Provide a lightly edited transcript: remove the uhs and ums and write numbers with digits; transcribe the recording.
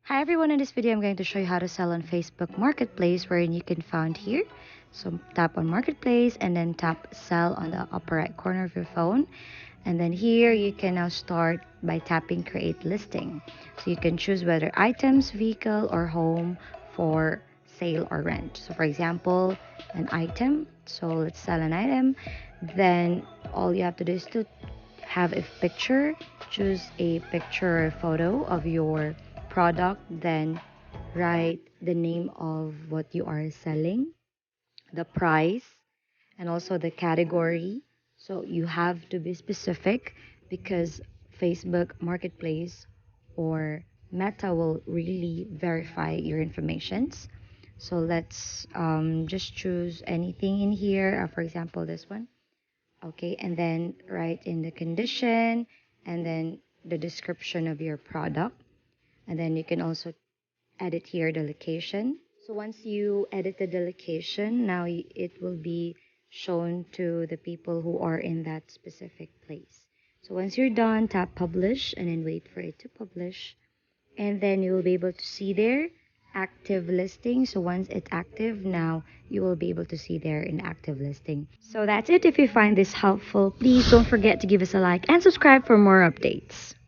Hi everyone, in this video I'm going to show you how to sell on Facebook Marketplace, wherein you can find here. So tap on Marketplace and then tap sell on the upper right corner of your phone. And then here you can now start by tapping create listing. So you can choose whether items, vehicle, or home for sale or rent. So for example, an item. So let's sell an item. Then all you have to do is to have a picture, choose a picture or a photo of your product, then write the name of what you are selling, the price, and also the category. So you have to be specific because Facebook Marketplace or Meta will really verify your informations. So let's just choose anything in here. For example, this one. Okay, and then write in the condition and then the description of your product. And then you can also edit here the location. So once you edited the location, now it will be shown to the people who are in that specific place. So once you're done, tap publish and then wait for it to publish. And then you will be able to see there active listing. So once it's active, now you will be able to see there in active listing. So that's it. If you find this helpful, please don't forget to give us a like and subscribe for more updates.